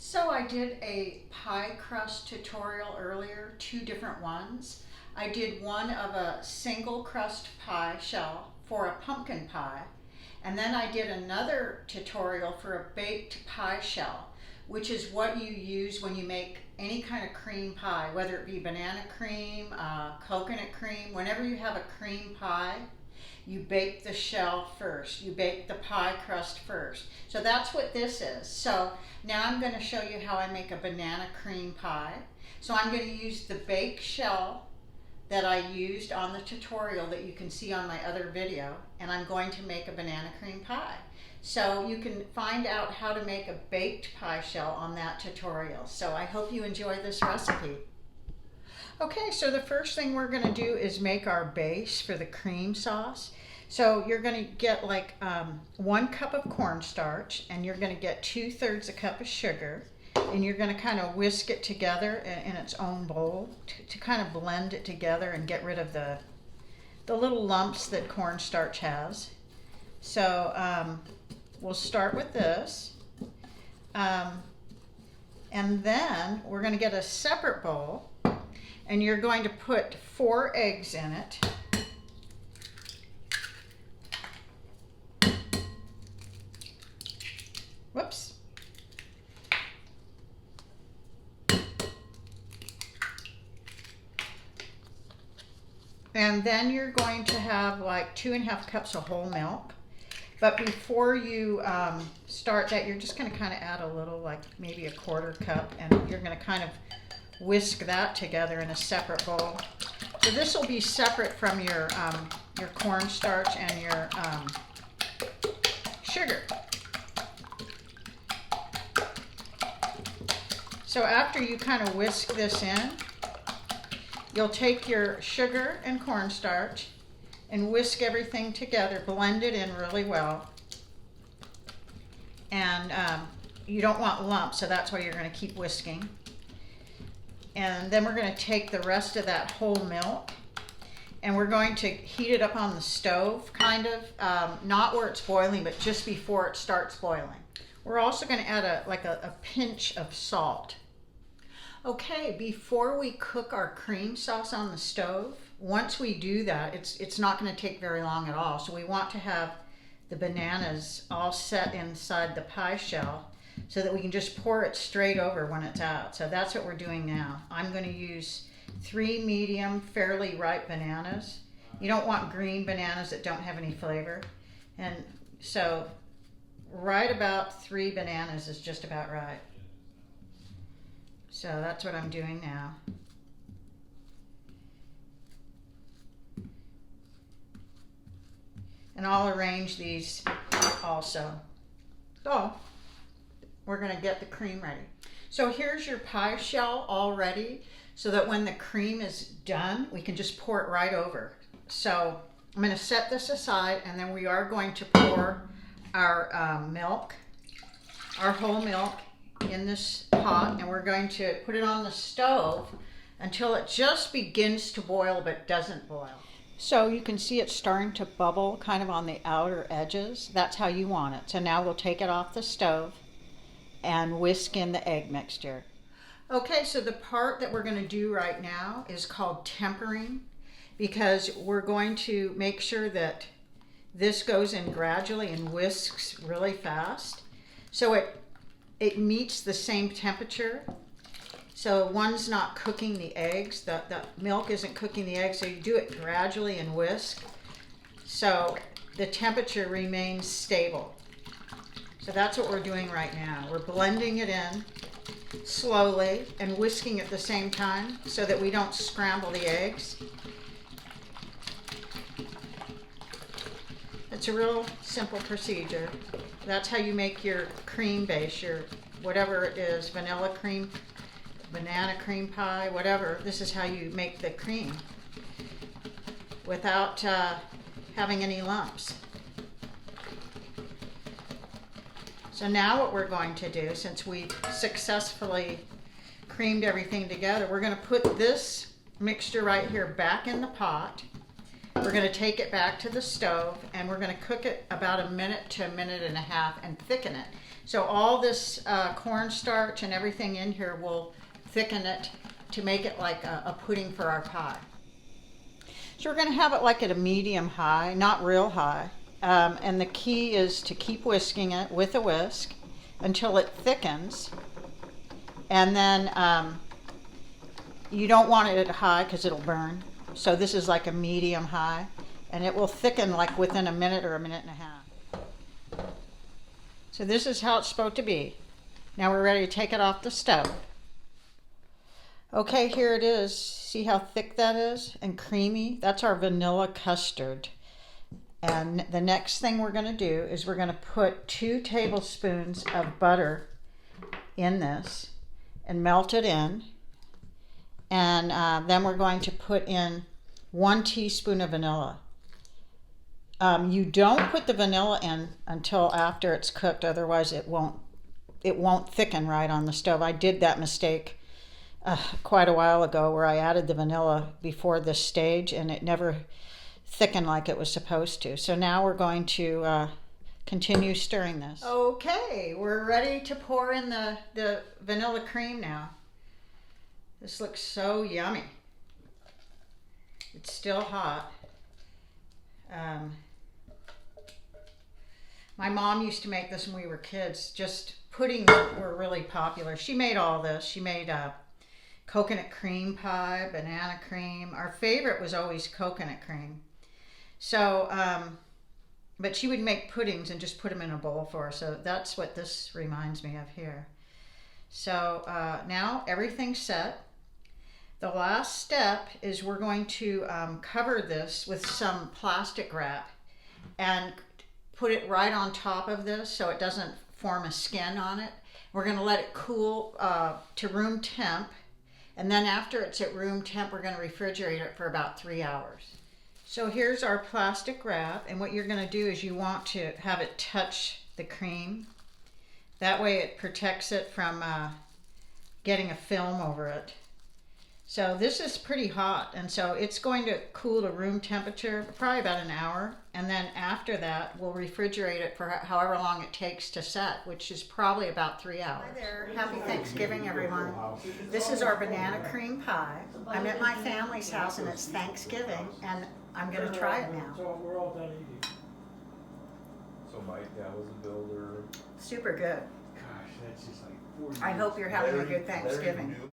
So I did a pie crust tutorial earlier, two different ones. I did one of a single crust pie shell for a pumpkin pie, and then I did another tutorial for a baked pie shell, which is what you use when you make any kind of cream pie, whether it be banana cream, coconut cream. Whenever you have a cream pie, you bake the shell first. You bake the pie crust first. So that's what this is. So now I'm going to show you how I make a banana cream pie. So I'm going to use the baked shell that I used on the tutorial that you can see on my other video, and I'm going to make a banana cream pie. So you can find out how to make a baked pie shell on that tutorial. So I hope you enjoy this recipe. Okay, so the first thing we're going to do is make our base for the cream sauce. So you're going to get like 1 cup of cornstarch, and you're going to get 2/3 a cup of sugar, and you're going to kind of whisk it together in its own bowl to kind of blend it together and get rid of the little lumps that cornstarch has. So we'll start with this, and then we're going to get a separate bowl, and you're going to put 4 eggs in it. Whoops. And then you're going to have like 2.5 cups of whole milk. But before you start that, you're just going to kind of add a little, like maybe 1/4 cup, and you're going to kind of whisk that together in a separate bowl. So this will be separate from your cornstarch and your sugar. So after you kind of whisk this in, you'll take your sugar and cornstarch and whisk everything together, blend it in really well. And you don't want lumps, so that's why you're going to keep whisking. And then we're going to take the rest of that whole milk, and we're going to heat it up on the stove, kind of, not where it's boiling, but just before it starts boiling. We're also going to add a pinch of salt. Okay, before we cook our cream sauce on the stove, once we do that, it's not going to take very long at all. So we want to have the bananas all set inside the pie shell so that we can just pour it straight over when it's out. So that's what we're doing now. I'm going to use 3 medium, fairly ripe bananas. You don't want green bananas that don't have any flavor. And so right about 3 bananas is just about right. So that's what I'm doing now. And I'll arrange these also. So we're going to get the cream ready. So here's your pie shell all ready, so that when the cream is done, we can just pour it right over. So I'm going to set this aside, and then we are going to pour our milk, our whole milk, in this pot, and we're going to put it on the stove until it just begins to boil but doesn't boil. So you can see it's starting to bubble kind of on the outer edges. That's how you want it. So now we'll take it off the stove and whisk in the egg mixture. Okay, so the part that we're going to do right now is called tempering, because we're going to make sure that this goes in gradually and whisks really fast, so it meets the same temperature. So one's not cooking the eggs, the milk isn't cooking the eggs, so you do it gradually and whisk so the temperature remains stable. So that's what we're doing right now. We're blending it in slowly and whisking at the same time so that we don't scramble the eggs. It's a real simple procedure. That's how you make your cream base, your whatever it is, vanilla cream, banana cream pie, whatever. This is how you make the cream without having any lumps. So now what we're going to do, since we've successfully creamed everything together, we're going to put this mixture right here back in the pot. We're going to take it back to the stove and we're going to cook it about a minute to a minute and a half and thicken it. So all this cornstarch and everything in here will thicken it to make it like a pudding for our pie. So we're going to have it like at a medium high, not real high. And the key is to keep whisking it with a whisk until it thickens. And then you don't want it at high because it'll burn. So this is like a medium high. And it will thicken like within a minute or a minute and a half. So this is how it's supposed to be. Now we're ready to take it off the stove. Okay, here it is. See how thick that is and creamy? That's our vanilla custard. And the next thing we're going to do is we're going to put 2 tablespoons of butter in this and melt it in. And then we're going to put in 1 teaspoon of vanilla. You don't put the vanilla in until after it's cooked, otherwise it won't thicken right on the stove. I did that mistake quite a while ago where I added the vanilla before this stage and it never thickened like it was supposed to. So now we're going to continue stirring this. Okay, we're ready to pour in the vanilla cream now. This looks so yummy. It's still hot. My mom used to make this when we were kids. Just puddings were really popular. She made all this. She made coconut cream pie, banana cream. Our favorite was always coconut cream. So, but she would make puddings and just put them in a bowl for us. So that's what this reminds me of here. So now everything's set. The last step is we're going to cover this with some plastic wrap and put it right on top of this so it doesn't form a skin on it. We're going to let it cool to room temp. And then after it's at room temp, we're going to refrigerate it for about 3 hours. So here's our plastic wrap, and what you're going to do is you want to have it touch the cream. That way it protects it from getting a film over it. So this is pretty hot, and so it's going to cool to room temperature, probably about an hour. And then after that, we'll refrigerate it for however long it takes to set, which is probably about 3 hours. Hi there. Happy Thanksgiving, everyone. This is our banana cream pie. I'm at my family's house, and it's Thanksgiving, and I'm going to try it now. So we're all done eating. So my dad was a builder. Super good. Gosh, that's just like 40 I hope you're having a good Thanksgiving.